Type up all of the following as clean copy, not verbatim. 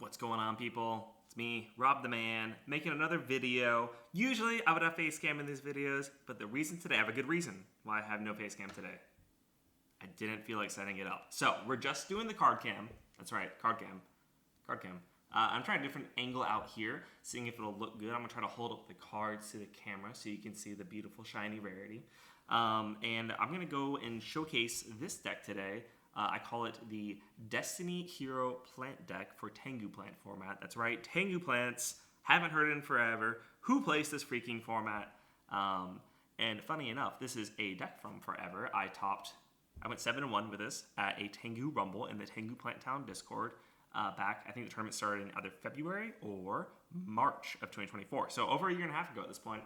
What's going on, people? It's me, Rob the Man, making another video. Usually I would have face cam in these videos, but the reason today, I have a good reason why I have no face cam today. I didn't feel like setting it up. So we're just doing the card cam. That's right, card cam. I'm trying a different angle out here, seeing if it'll look good. I'm gonna try to hold up the cards to the camera so you can see the beautiful shiny Rarity. And I'm gonna go and showcase this deck today. I call it the Destiny Hero Plant deck for Tengu plant format. That's right, Tengu plants. Haven't heard it in forever. Who plays this freaking format? And funny enough, this is a deck from forever. I went 7-1 with this at a Tengu Rumble in the Tengu Plant Town Discord back. I think the tournament started in either February or March of 2024. So over a year and a half ago at this point.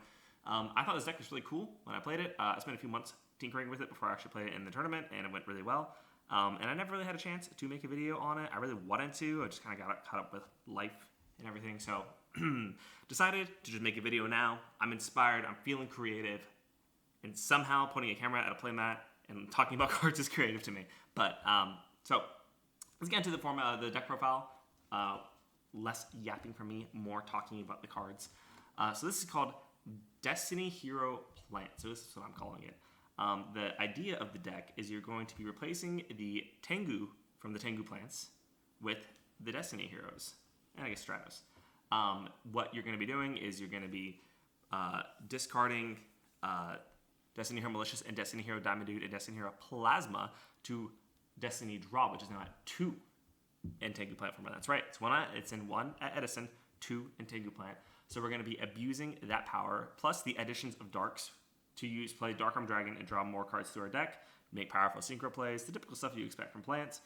I thought this deck was really cool when I played it. I spent a few months tinkering with it before I actually played it in the tournament, and it went really well. And I never really had a chance to make a video on it. I really wanted to. I just kind of got caught up with life and everything. So decided to just make a video now. I'm inspired. I'm feeling creative. And somehow putting a camera at a playmat and talking about cards is creative to me. But so let's get into the format of the deck profile. Less yapping from me, more talking about the cards. So this is called Destiny Hero Plant. So this is what I'm calling it. The idea of the deck is you're going to be replacing the Tengu from the Tengu plants with the Destiny Heroes, and I guess Stratos. What you're going to be doing is you're going to be discarding Destiny Hero Malicious and Destiny Hero Diamond Dude and Destiny Hero Plasma to Destiny Draw, which is now at 2 in Tengu Plant format. That's right. It's in 1 at Edison, 2 in Tengu Plant. So we're going to be abusing that power, plus the additions of Darks to play Dark Arm Dragon and draw more cards to our deck, make powerful synchro plays, the typical stuff you expect from plants.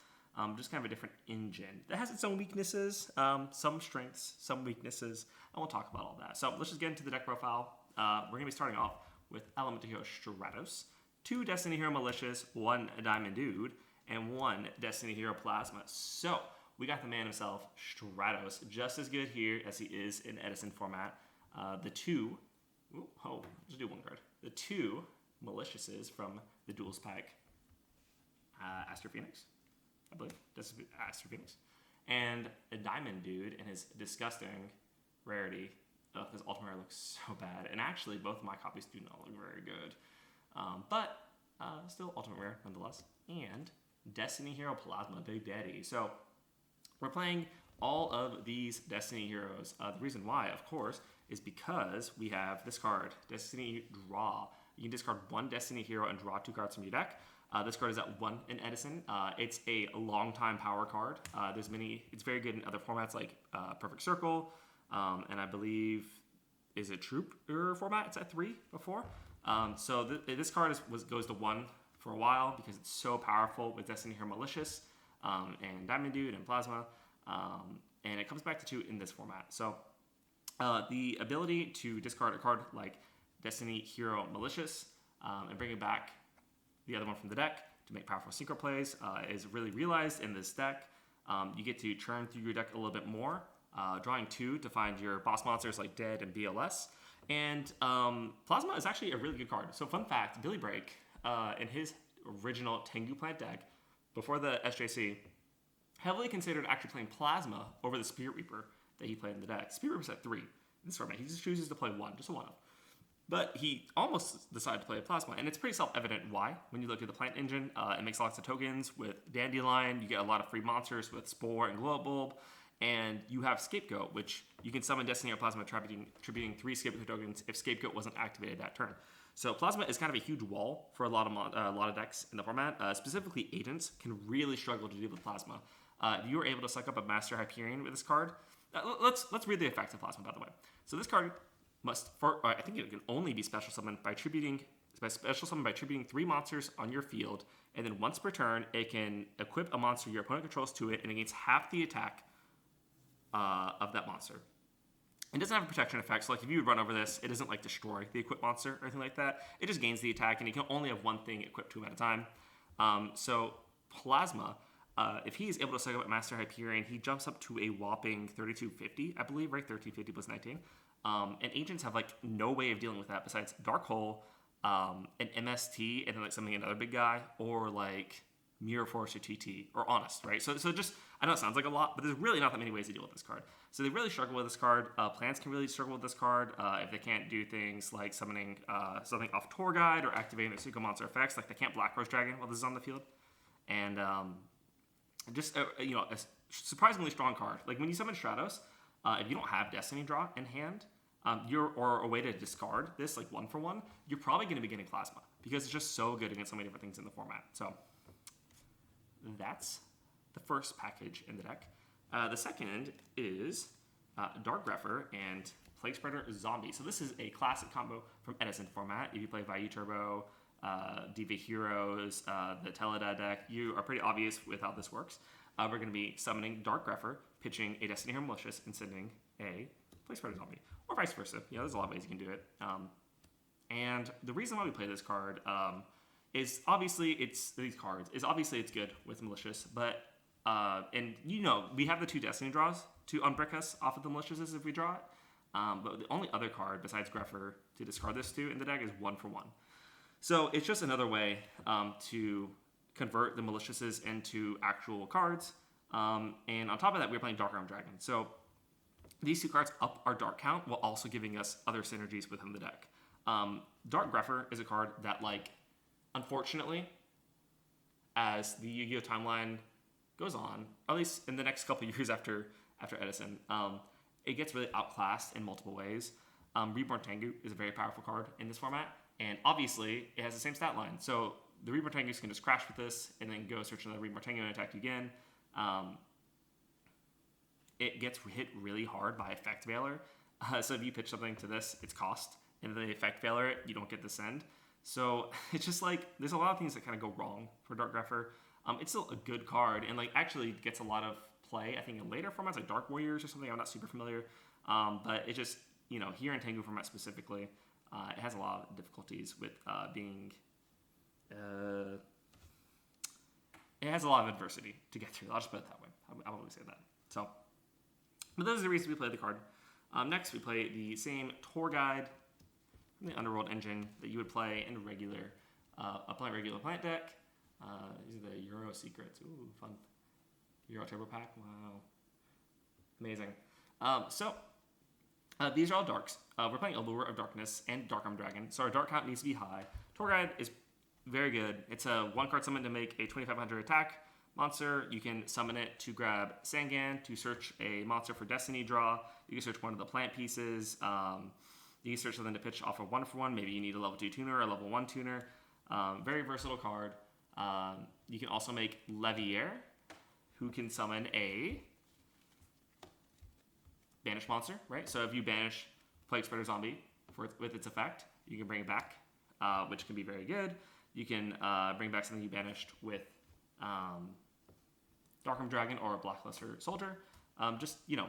Just kind of a different engine that has its own weaknesses, some strengths, some weaknesses, and we'll talk about all that. So let's just get into the deck profile. We're going to be starting off with Elemental Hero Stratos, 2 Destiny Hero Malicious, 1 Diamond Dude, and 1 Destiny Hero Plasma. So we got the man himself, Stratos, just as good here as he is in Edison format. Let's do one card. The 2 Maliciouses from the Duels pack, Astro Phoenix, I believe. That's Astro Phoenix. And a Diamond Dude and his disgusting Rarity. Oh, his Ultimate Rare looks so bad. And actually, both of my copies do not look very good. But still Ultimate Rare nonetheless. And Destiny Hero Plasma, Big Daddy. So we're playing all of these Destiny Heroes. The reason why, of course, is because we have this card, Destiny Draw. You can discard 1 Destiny Hero and draw 2 cards from your deck. This card is at 1 in Edison. It's a long-time power card. It's very good in other formats like Perfect Circle, and I believe is it Trooper format. It's at 3 before. So this card goes to 1 for a while because it's so powerful with Destiny Hero Malicious and Diamond Dude and Plasma, and it comes back to 2 in this format. So the ability to discard a card like Destiny Hero Malicious and bring it back the other one from the deck to make powerful synchro plays is really realized in this deck. You get to churn through your deck a little bit more, drawing 2 to find your boss monsters like Dead and BLS. And Plasma is actually a really good card. So fun fact, Billy Break, in his original Tengu Plant deck, before the SJC, heavily considered actually playing Plasma over the Spirit Reaper that he played in the deck. Spirit Reaper's at 3 in this format. He just chooses to play 1, just a 1-of. But he almost decided to play a Plasma, and it's pretty self-evident why. When you look at the plant engine, it makes lots of tokens with Dandelion. You get a lot of free monsters with Spore and Glow Bulb, and you have Scapegoat, which you can summon Destiny or Plasma attributing 3 Scapegoat tokens if Scapegoat wasn't activated that turn. So Plasma is kind of a huge wall for a lot of decks in the format. Specifically, Agents can really struggle to deal with Plasma. If you were able to suck up a Master Hyperion with this card, let's read the effects of Plasma, by the way. So this card I think it can only be special summoned by attributing 3 monsters on your field, and then once per turn, it can equip a monster your opponent controls to it, and it gains half the attack of that monster. It doesn't have a protection effect, so like if you would run over this, it doesn't like destroy the equipped monster or anything like that. It just gains the attack, and you can only have 1 thing equipped to him at a time. So Plasma, if he is able to suck up a Master Hyperion, he jumps up to a whopping 3250, I believe, right? 3250 plus 19. And Agents have like no way of dealing with that besides Dark Hole, an and then like something another big guy, or like Mirror Force or TT or Honest, right? So just I know it sounds like a lot, but there's really not that many ways to deal with this card. So they really struggle with this card. Plants can really struggle with this card if they can't do things like summoning something off Tour Guide or activating their single monster effects. Like they can't Black Rose Dragon while this is on the field. And just a surprisingly strong card. Like when you summon Stratos, if you don't have Destiny Draw in hand, or a way to discard this like 1-for-1, you're probably going to be getting Plasma because it's just so good against so many different things in the format. So that's the first package in the deck. The second is Dark Grepher and Plague Spreader Zombie. So this is a classic combo from Edison format. If you play Vayu Turbo, Diva Heroes, the Teleda deck, you are pretty obvious with how this works. We're going to be summoning Dark Grepher, pitching a Destiny Hero Malicious, and sending a Plague Spreader Zombie. Or vice versa. There's a lot of ways you can do it. And the reason why we play this card is obviously it's good with Malicious, but and we have the 2 Destiny draws to unbrick us off of the Maliciouses if we draw it. But the only other card besides Grepher to discard this to in the deck is 1-for-1. So it's just another way to convert the Maliciouses into actual cards. And on top of that, we're playing Dark Arm Dragon. So these 2 cards up our Dark count while also giving us other synergies within the deck. Dark Grepher is a card that, unfortunately, as the Yu-Gi-Oh! Timeline goes on, or at least in the next couple of years after Edison, it gets really outclassed in multiple ways. Reborn Tengu is a very powerful card in this format, and obviously it has the same stat line. So the Reborn Tengus can just crash with this and then go search another Reborn Tengu and attack you again. It gets hit really hard by Effect Veiler. So if you pitch something to this, it's cost, and if they Effect Veiler it, you don't get the send. So it's just there's a lot of things that kind of go wrong for Dark Grepher. It's still a good card, and actually gets a lot of play, I think, in later formats like Dark Warriors or something. I'm not super familiar. But it just, here in Tengu format specifically, it has a lot of difficulties with being... it has a lot of adversity to get through. I'll just put it that way. I will always say that. So, but those are the reasons we play the card. Next, we play the same Tour Guide from the Underworld engine that you would play in a regular plant deck. These are the Euro Secrets. Ooh, fun. Euro Turbo Pack. Wow. Amazing. These are all darks. We're playing Allure of Darkness and Dark Arm Dragon, so our dark count needs to be high. Tour Guide is very good. It's a 1-card summon to make a 2500 attack monster. You can summon it to grab Sangan to search a monster for Destiny Draw. You can search one of the plant pieces. You can search something to pitch off of 1-for-1. Maybe you need a level 2 tuner or a level 1 tuner. Very versatile card. You can also make Levier, who can summon a banish monster, right? So if you banish Plague Spreader Zombie with its effect, you can bring it back, which can be very good. You can bring back something you banished with Dark Arm Dragon or a Blackluster Soldier.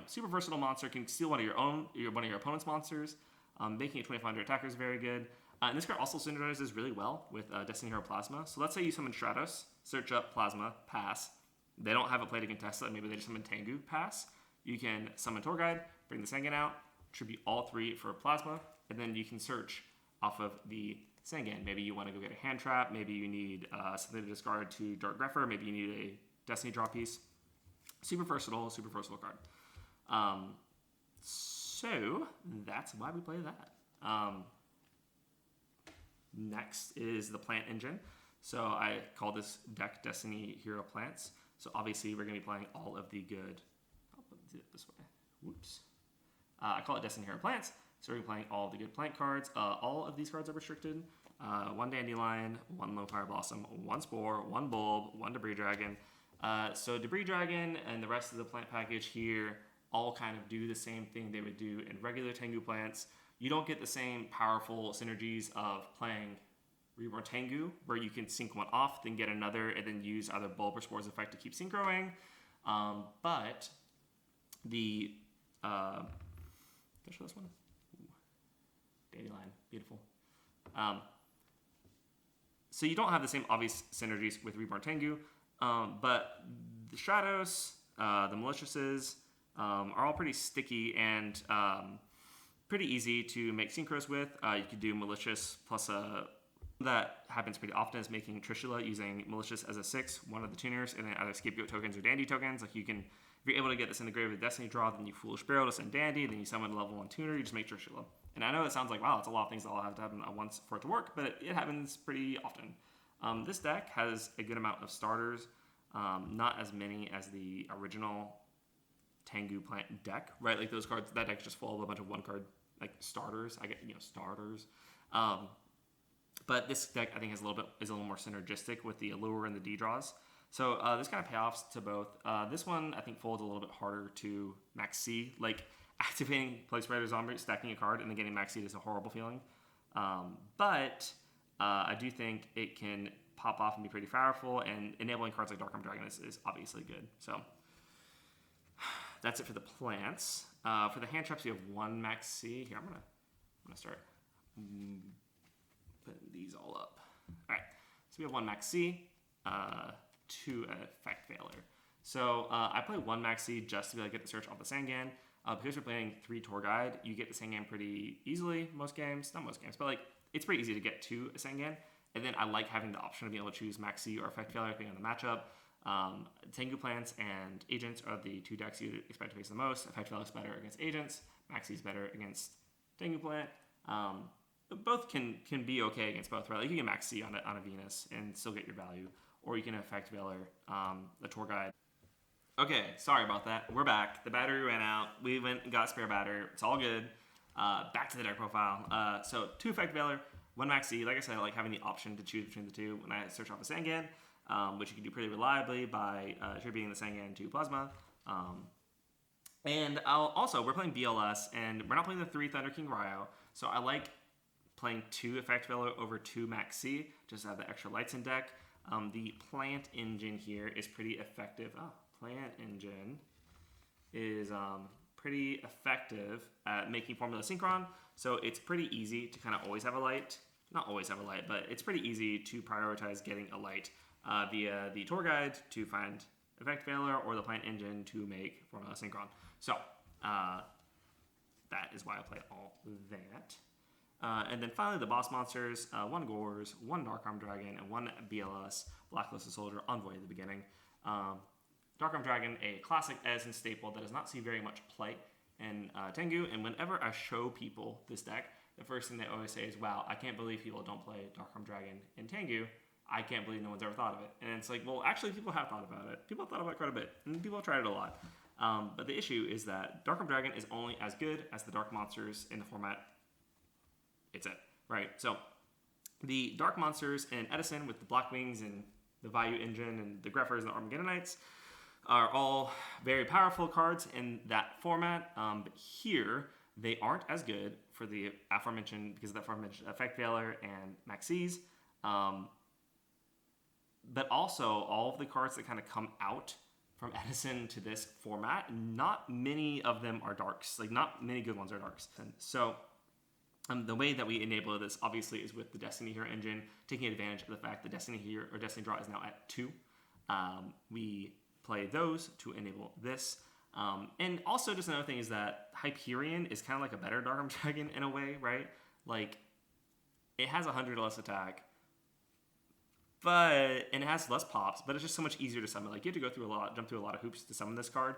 Super versatile monster. Can steal one of your opponent's monsters. Making it 2500 attacker is very good. And this card also synergizes really well with Destiny Hero Plasma. So let's say you summon Stratos, search up Plasma, pass. They don't have a play to contest it. Maybe they just summon Tengu, pass. You can summon Tour Guide, bring the Sangan out, tribute all 3 for Plasma, and then you can search off of the Sangan. Maybe you want to go get a hand trap. Maybe you need something to discard to Dark Grepher. Maybe you need a Destiny draw piece. Super versatile card. So that's why we play that. Next is the plant engine. So I call this deck Destiny Hero Plants. So obviously we're going to be playing all of the good. I'll put it this way. Whoops. I call it Destiny Hero Plants. So we're playing all the good plant cards. All of these cards are restricted. 1 Dandelion, 1 Lone Fire Blossom, 1 Spore, 1 Bulb, 1 Debris Dragon. So Debris Dragon and the rest of the plant package here all kind of do the same thing they would do in regular Tengu plants. You don't get the same powerful synergies of playing Reborn Tengu, where you can sync one off, then get another, and then use either Bulb or Spore's effect to keep synchroing. But the... did I show this one? Ooh. Dandelion. Beautiful. So you don't have the same obvious synergies with Reborn Tengu, but the Stratos, the Maliciouses, are all pretty sticky and pretty easy to make synchros with. You could do Malicious plus a That happens pretty often is making Trishula using Malicious as a 6, one of the tuners, and then either Scapegoat tokens or Dandy tokens. Like you can, if you're able to get this in the Grave of Destiny draw, then you Foolish Barrel to send Dandy, then you summon a level 1 tuner, you just make Trishula. And I know it sounds like, wow, it's a lot of things that all have to happen at once for it to work, but it happens pretty often. This deck has a good amount of starters, not as many as the original Tengu plant deck, right? Like those cards, that deck's just full of a bunch of 1-card like starters. I get, starters. But this deck, I think, is a little more synergistic with the Allure and the D draws. So this kind of payoffs to both. This one, I think, folds a little bit harder to Max C. Like, activating Plague Spreader Zombie, stacking a card, and then getting Max C is a horrible feeling. But I do think it can pop off and be pretty powerful, and enabling cards like Dark Arm Dragon is obviously good. So that's it for the plants. For the hand traps, you have 1 Max C. Here, I'm gonna start putting these all up. All right, so we have 1 Max C, 2 Effect Veiler. So I play 1 Max C just to be able to get the search off the Sangan. Because we're playing 3 Tour Guide, you get the Sangan pretty easily most games. Not most games, but like it's pretty easy to get to a Sangan. And then I like having the option of being able to choose Max C or Effect Failure depending on the matchup. Tengu Plants and Agents are the 2 decks you expect to face the most. Effect Failure is better against Agents. Max C is better against Tengu Plant. Both can be okay against both, right? Like you can Max C on a Venus and still get your value. Or you can Effect Failure the Tour Guide. Okay, sorry about that. We're back. The battery ran out. We went and got spare battery. It's all good. Back to the deck profile. So 2 Effect Veiler, 1 Max C. Like I said, I like having the option to choose between the 2 when I search off a Sangan, which you can do pretty reliably by attributing the Sangan to Plasma. And we're playing BLS, and we're not playing the 3 Thunder King Ryo, so I like playing 2 Effect Veiler over 2 Max C, just to have the extra lights in deck. The Plant Engine here is pretty effective. Plant Engine is pretty effective at making Formula Synchron, so it's pretty easy to kind of always have a light. Not always have a light, but it's pretty easy to prioritize getting a light via the Tour Guide to find Effect Veiler or the Plant Engine to make Formula Synchron. So that is why I play all that. And then finally the boss monsters, 1 Gores, 1 Dark Arm Dragon, and 1 BLS Blacklisted Soldier Envoy at the beginning. Dark Arm Dragon, a classic Edison staple that does not see very much play in Tengu, and whenever I show people this deck, the first thing they always say is, wow, I can't believe people don't play Dark Arm Dragon in Tengu. I can't believe no one's ever thought of it. And it's like, well, actually people have thought about it. People have thought about it quite a bit, and people have tried it a lot. But the issue is that Dark Arm Dragon is only as good as the Dark Monsters in the format it's it, right? So the Dark Monsters in Edison with the Black Wings and the Vayu Engine and the Greffers and the Armageddonites are all very powerful cards in that format. But here, they aren't as good for the aforementioned, because of the aforementioned Effect Veiler and Maxis. But also, all of the cards that kind of come out from Edison to this format, not many of them are darks. Like, not many good ones are darks. And so the way that we enable this, obviously, is with the Destiny Hero engine, taking advantage of the fact that Destiny Hero or Destiny Draw is now at 2. We play those to enable this. And also, just another thing is that Hyperion is kind of like a better Dark Arm Dragon in a way, right? Like, it has 100 less attack, and it has less pops, but it's just so much easier to summon. Like, you have to jump through a lot of hoops to summon this card.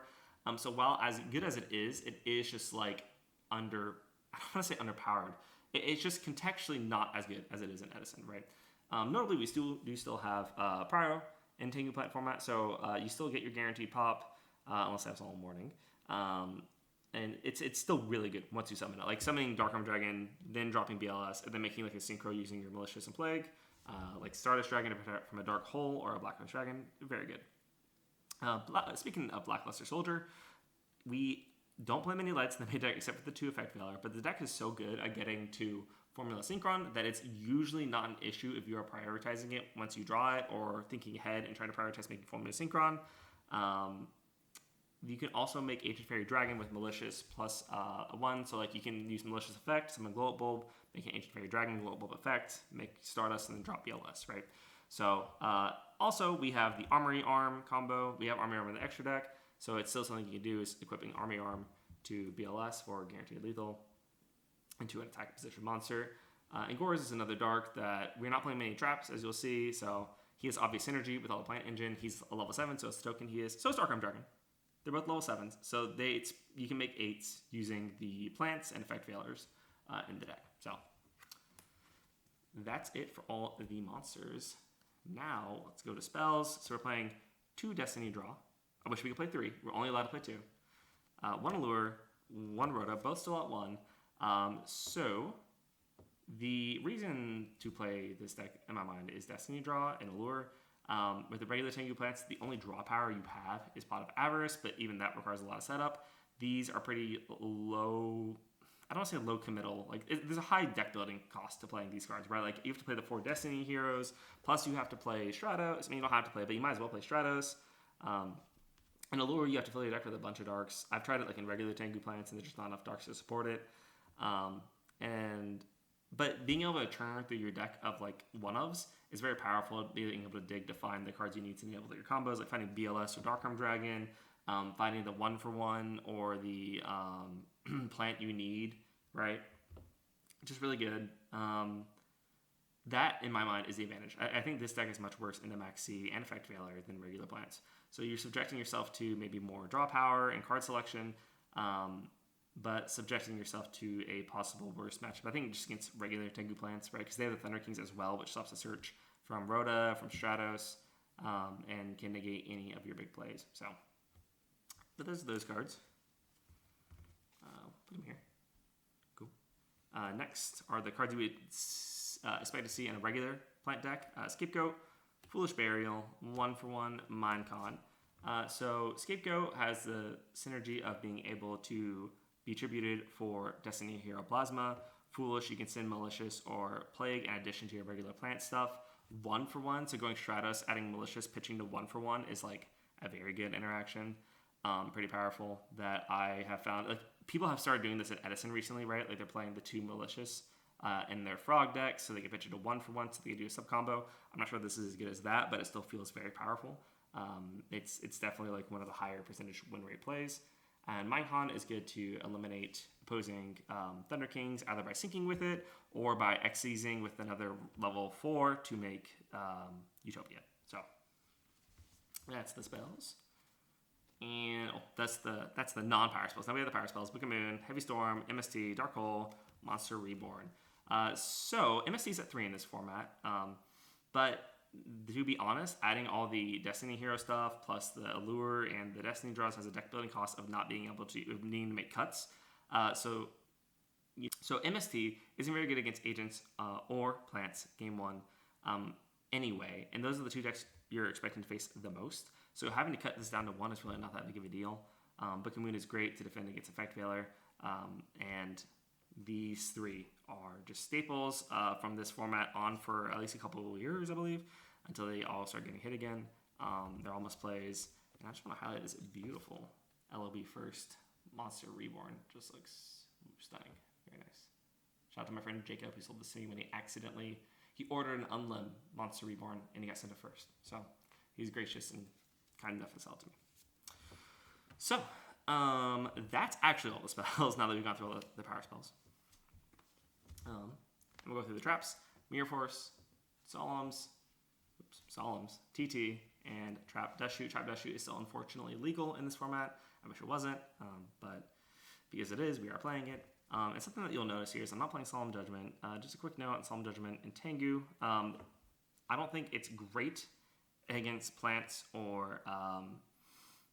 So while as good as it is just like I don't want to say underpowered. It's just contextually not as good as it is in Edison, right? Notably, we do still have Prio in Tengu Plant format, so you still get your guaranteed pop, unless that's all morning. And it's still really good once you summon it. Like summoning Dark Arm Dragon, then dropping BLS, and then making like a synchro using your Malicious and Plague, like Stardust Dragon to protect from a Dark Hole or a Blacklist Dragon, very good. Speaking of Blackluster Soldier, we don't play many lights in the main deck except for the 2 Effect Veiler, but the deck is so good at getting to Formula Synchron that it's usually not an issue if you are prioritizing it once you draw it or thinking ahead and trying to prioritize making Formula Synchron. You can also make Ancient Fairy Dragon with Malicious plus a 1, so like you can use Malicious Effect, summon Glow Up Bulb, make an Ancient Fairy Dragon, Glow Up Bulb Effect, make Stardust, and then drop BLS, right? So also we have the Armory Arm combo. We have Armory Arm in the extra deck. So it's still something you can do is equipping Army Arm to BLS for guaranteed lethal into an attack position monster. And Gorz is another dark that we're not playing many traps, as you'll see, so he has obvious synergy with all the plant engine. He's a level 7, so it's the token he is. So is Dark Arm Dragon. They're both level 7s, so you can make 8s using the plants and effect failures in the deck. So that's it for all of the monsters. Now let's go to spells. So we're playing 2 Destiny Draw. I wish we could play 3. We're only allowed to play 2. 1 Allure, 1 Rhoda, both still at 1. So the reason to play this deck, in my mind, is Destiny Draw and Allure. With the regular Tengu plants, the only draw power you have is Pot of Avarice, but even that requires a lot of setup. These are pretty low, I don't want to say low committal. Like, there's a high deck building cost to playing these cards, right? Like, you have to play the 4 Destiny heroes, plus you have to play Stratos. I mean, you don't have to play, but you might as well play Stratos. In Allure, you have to fill your deck with a bunch of darks. I've tried it like in regular Tengu plants, and there's just not enough darks to support it. But being able to turn through your deck of like one-ofs is very powerful. Being able to dig to find the cards you need to enable your combos, like finding BLS or Dark Arm Dragon, finding the 1-for-1 or the plant you need, right? Just really good. That, in my mind, is the advantage. I think this deck is much worse in the Max C and Effect Failure than regular plants. So you're subjecting yourself to maybe more draw power and card selection, but subjecting yourself to a possible worse matchup. I think just against regular Tengu plants, right? Because they have the Thunder Kings as well, which stops the search from Rhoda, from Stratos, and can negate any of your big plays. So, but those are those cards. Put them here. Cool. Next are the cards you would expect to see in a regular plant deck. Scapegoat, Foolish Burial, 1-for-1 Minecon. So Scapegoat has the synergy of being able to be tributed for Destiny Hero Plasma. Foolish, you can send Malicious or Plague in addition to your regular plant stuff. 1-for-1, so going Stratos, adding Malicious, pitching to 1-for-1 is like a very good interaction. Pretty powerful that I have found. Like, people have started doing this at Edison recently, right? Like, they're playing the 2 Malicious in their Frog deck, so they can pitch it to 1-for-1, so they can do a sub combo. I'm not sure this is as good as that, but it still feels very powerful. It's definitely like one of the higher percentage win rate plays. And Minecon is good to eliminate opposing Thunder Kings either by syncing with it or by X-seizing with another level 4 to make Utopia. So that's the spells. And that's the non-power spells. Now we have the power spells: Book of Moon, Heavy Storm, MST, Dark Hole, Monster Reborn. So MST is at 3 in this format, but to be honest, adding all the Destiny hero stuff plus the Allure and the Destiny draws has a deck building cost of not being able to needing to make cuts. So MST isn't very good against agents or plants game 1 anyway, and those are the 2 decks you're expecting to face the most. So having to cut this down to 1 is really not that big of a deal. Book of Moon is great to defend against effect failure, and these 3 are just staples from this format on for at least a couple of years, I believe, until they all start getting hit again. They're almost plays, and I just want to highlight this beautiful LOB first Monster Reborn. Just looks stunning, very nice. Shout out to my friend Jacob, who sold this to me when he ordered an unlim Monster Reborn and he got sent it first. So he's gracious and kind enough to sell it to me. So that's actually all the spells. Now that we've gone through all the power spells. We'll go through the traps: Mirror Force, Solemns, TT, and Trap Dust Shoot. Trap Dust Shoot is still unfortunately illegal in this format. I wish it wasn't, but because it is, we are playing it. And something that you'll notice here is I'm not playing Solemn Judgment. Just a quick note on Solemn Judgment in Tengu. I don't think it's great against plants or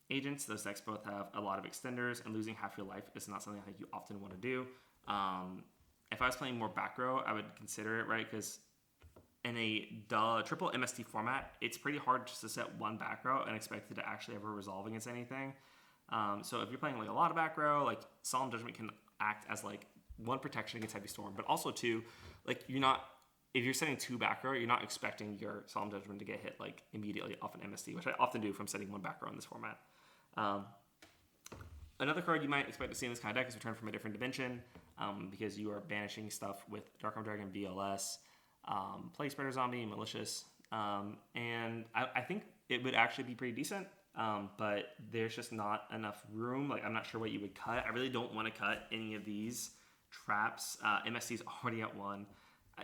agents. Those decks both have a lot of extenders, and losing half your life is not something I think you often want to do. If I was playing more back row, I would consider it, right? Because in a triple MST format, it's pretty hard just to set 1 back row and expect it to actually ever resolve against anything. So if you're playing like a lot of back row, like Solemn Judgment can act as like 1 protection against Heavy Storm, but also 2, like if you're setting 2 back row, you're not expecting your Solemn Judgment to get hit like immediately off an MST, which I often do from setting 1 back row in this format. Another card you might expect to see in this kind of deck is Return from a Different Dimension, because you are banishing stuff with Dark Arm Dragon, BLS, Plague Spreader Zombie, Malicious, and I think it would actually be pretty decent, but there's just not enough room. Like, I'm not sure what you would cut. I really don't want to cut any of these traps. MST is already at 1.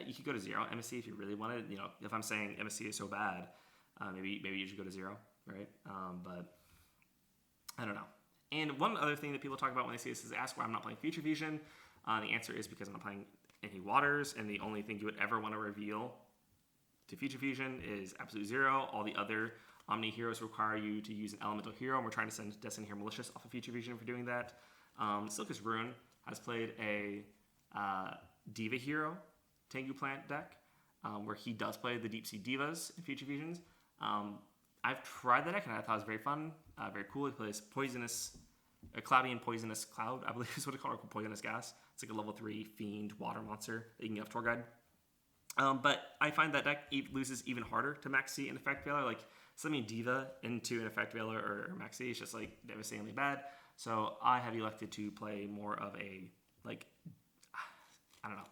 You could go to 0 MSC if you really wanted. You know, if I'm saying MSC is so bad, maybe you should go to 0, right? But I don't know. And one other thing that people talk about when they see this is ask why I'm not playing Future Fusion. The answer is because I'm not playing any waters, and the only thing you would ever want to reveal to Future Fusion is Absolute 0. All the other Omni heroes require you to use an elemental hero, and we're trying to send Destiny Hero Malicious off of Future Fusion for doing that. Silkus Rune has played a Diva hero Tengu plant deck, where he does play the Deep Sea Divas in Future Fusions. I've tried that deck, and I thought it was very fun, very cool. He plays a cloudy and poisonous cloud, I believe is what it's called, or poisonous gas. It's like a level 3 fiend water monster that you can get off Tour Guide. But I find that deck loses even harder to Maxi and Effect Veiler. Like, sending Diva into an Effect Veiler or Maxi is just like devastatingly bad. So I have elected to play more of a, like, I don't know,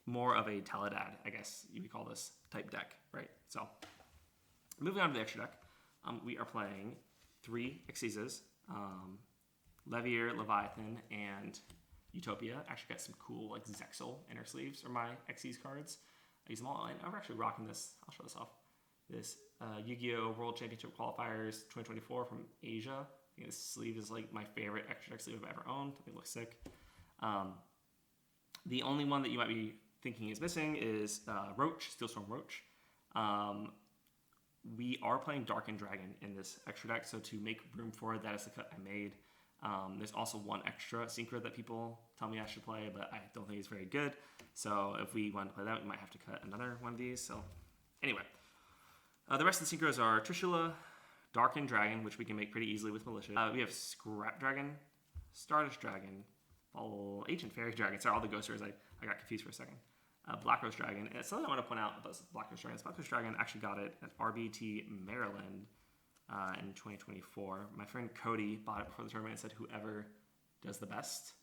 more of a Teledad, I guess you would call this type deck, right? So moving on to the extra deck, we are playing 3 Xyzas, Levier, Leviathan, and Utopia. Actually got some cool like Zexal inner sleeves for my Xyz cards. I use them all, and I'm actually rocking this. I'll show this off. This Yu-Gi-Oh! World Championship Qualifiers 2024 from Asia. I think this sleeve is like my favorite extra deck sleeve I've ever owned. I think it looks sick. The only one that you might be thinking is missing is Roach, Steelstorm Roach. We are playing Darkened Dragon in this extra deck, so to make room for it, that is the cut I made. There's also one extra synchro that people tell me I should play, but I don't think it's very good. So if we want to play that, we might have to cut another one of these. So anyway, the rest of the synchros are Trishula, Darkened Dragon, which we can make pretty easily with Militia. We have Scrap Dragon, Stardust Dragon, Ancient Fairy Dragon. Sorry, all the ghosters, I got confused for a second. Black Rose Dragon. And something I want to point out about Black Rose Dragon. Black Rose Dragon actually got it at RBT Maryland in 2024. My friend Cody bought it before the tournament and said whoever does the best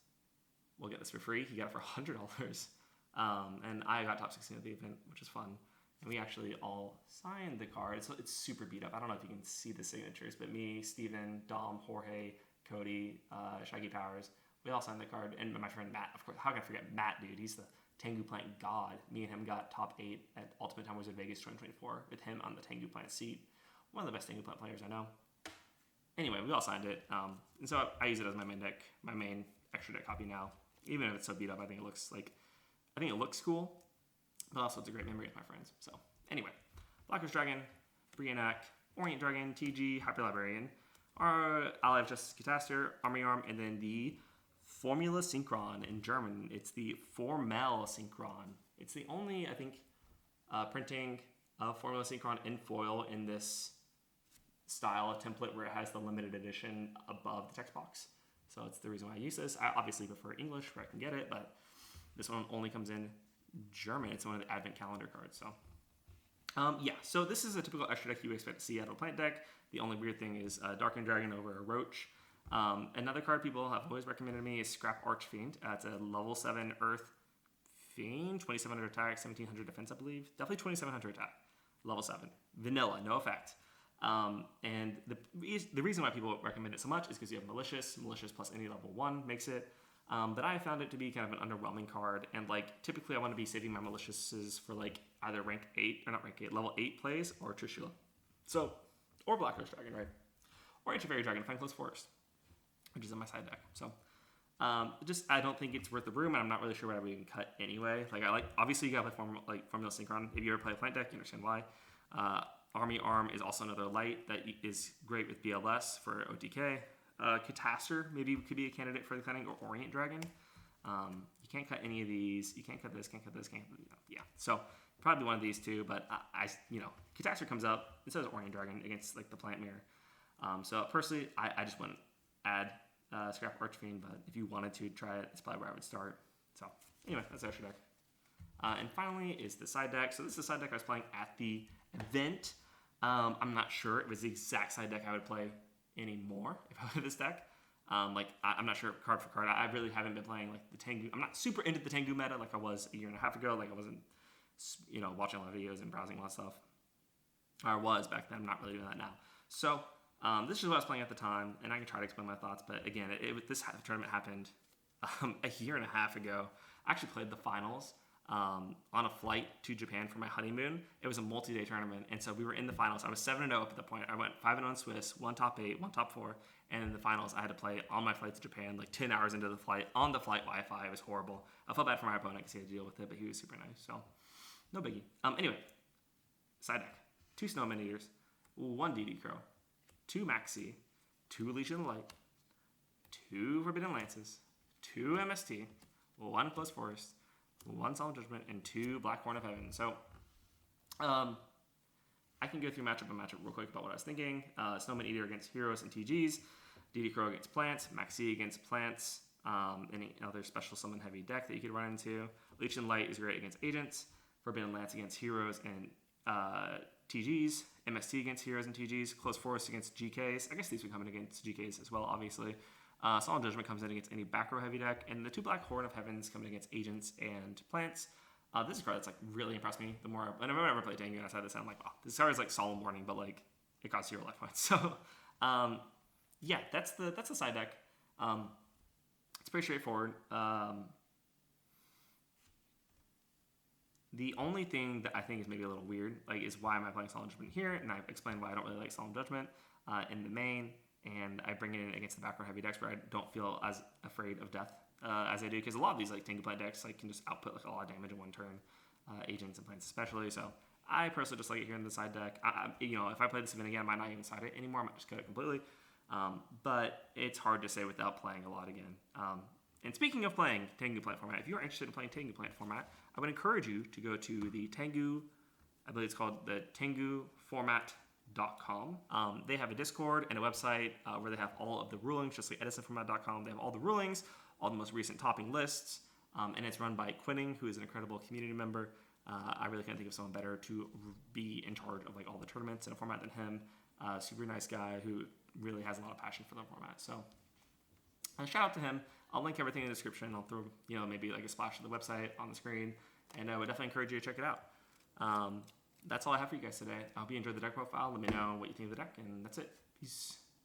will get this for free. He got it for $100. And I got top 16 at the event, which is fun. And we actually all signed the card. So it's super beat up. I don't know if you can see the signatures, but me, Steven, Dom, Jorge, Cody, Shaggy Powers, we all signed the card. And my friend Matt, of course, how can I forget Matt, dude? He's the Tengu plant god. Me and him got top 8 at Ultimate Time Wizard Vegas 2024 with him on the Tengu plant seat. One of the best Tengu plant players I know. Anyway, we all signed it. And so I use it as my main deck, my main extra deck copy now. Even if it's so beat up, I think it looks cool. But also it's a great memory with my friends. So anyway, Black Rose Dragon, Brianak, Orient Dragon, TG, Hyper Librarian, our ally of Justice Cataster, Army Arm, and then the Formula Synchron in German. It's the Formel Synchron. It's the only, I think, printing of Formula Synchron in foil in this style of template where it has the limited edition above the text box. So it's the reason why I use this. I obviously prefer English where I can get it, but this one only comes in German. It's one of the Advent Calendar cards. So yeah, so this is a typical extra deck you would expect to see out of a plant deck. The only weird thing is Darkened Dragon over a Roach. Another card people have always recommended to me is Scrap Archfiend. It's a level 7 Earth Fiend, 2700 attack, 1700 defense, I believe. Definitely 2700 attack, level 7. Vanilla, no effect. And the reason why people recommend it so much is because you have Malicious plus any level 1 makes it. But I found it to be kind of an underwhelming card, and like typically I want to be saving my Maliciouses for like either level 8 plays or Trishula. So, or Black Rose Dragon, right? Or Ancient Fairy Dragon if I'm close forest, which is in my side deck. So, I don't think it's worth the room, and I'm not really sure what I would even cut anyway. Obviously you gotta play Formula Synchron. If you ever play a plant deck, you understand why. Army Arm is also another light that is great with BLS for OTK. Cataster maybe could be a candidate for the cutting, or Orient Dragon. You can't cut any of these. You can't cut this, can't cut this, can't cut this. Yeah, so probably one of these two, but Cataster comes up, it says Orient Dragon against like the plant mirror. So personally, I just wouldn't add Scrap Archfiend, but if you wanted to try it, it's probably where I would start. So anyway, that's the extra deck. And finally is the side deck. So this is the side deck I was playing at the event. I'm not sure it was the exact side deck I would play anymore if I had this deck. I'm not sure card for card. I really haven't been playing like the Tengu. I'm not super into the Tengu meta like I was a year and a half ago. Like I wasn't, watching a lot of videos and browsing a lot of stuff. I was back then. I'm not really doing that now. So this is what I was playing at the time, and I can try to explain my thoughts. But again, this tournament happened a year and a half ago. I actually played the finals on a flight to Japan for my honeymoon. It was a multi-day tournament, and so we were in the finals. I was 7-0 up at the point. I went 5-0 in Swiss, one top 8, one top 4, and in the finals, I had to play on my flight to Japan, like 10 hours into the flight, on the flight Wi-Fi. It was horrible. I felt bad for my opponent because he had to deal with it, but he was super nice, so no biggie. Anyway, side deck. 2 Snowman Eaters, 1 DD Crow, 2 Maxi, 2 Legion of Light, 2 Forbidden Lances, 2 MST, 1 Close Forest, 1 Solemn Judgment, and 2 Black Horn of Heaven. So, I can go through matchup by matchup real quick about what I was thinking. Snowman Eater against Heroes and TGs, DD Crow against Plants, Maxi against Plants, any other special summon heavy deck that you could run into. Legion Light is great against Agents, Forbidden Lance against Heroes and TGs, MST against Heroes and TGs, Close Forest against GKs. I guess these would come in against GKs as well, obviously. Solemn Judgment comes in against any back row heavy deck, and the 2 Black Horn of Heavens come in against Agents and Plants. This is a card that's like really impressed me. Whenever I ever play Tengu and I said this, I'm like, wow, this card is like Solemn Warning, but like it costs 0 life points. So yeah, that's the side deck. It's pretty straightforward. The only thing that I think is maybe a little weird, like, is why am I playing Solemn Judgment here? And I've explained why I don't really like Solemn Judgment in the main, and I bring it in against the back row heavy decks where I don't feel as afraid of death as I do, because a lot of these like Tengu play decks like can just output like a lot of damage in one turn, Agents and Plants especially. So I personally just like it here in the side deck. If I play this event again, I might not even side it anymore. I might just cut it completely. But it's hard to say without playing a lot again. And speaking of playing Tengu plant format, if you're interested in playing Tengu plant format, I would encourage you to go to the Tengu, I believe it's called the tenguformat.com. They have a Discord and a website where they have all of the rulings, just like edisonformat.com. They have all the rulings, all the most recent topping lists, and it's run by Quinning, who is an incredible community member. I really can't think of someone better to be in charge of like all the tournaments in a format than him. Super nice guy who really has a lot of passion for the format. So shout out to him. I'll link everything in the description. I'll throw maybe like a splash of the website on the screen, and I would definitely encourage you to check it out. That's all I have for you guys today. I hope you enjoyed the deck profile. Let me know what you think of the deck, and that's it. Peace.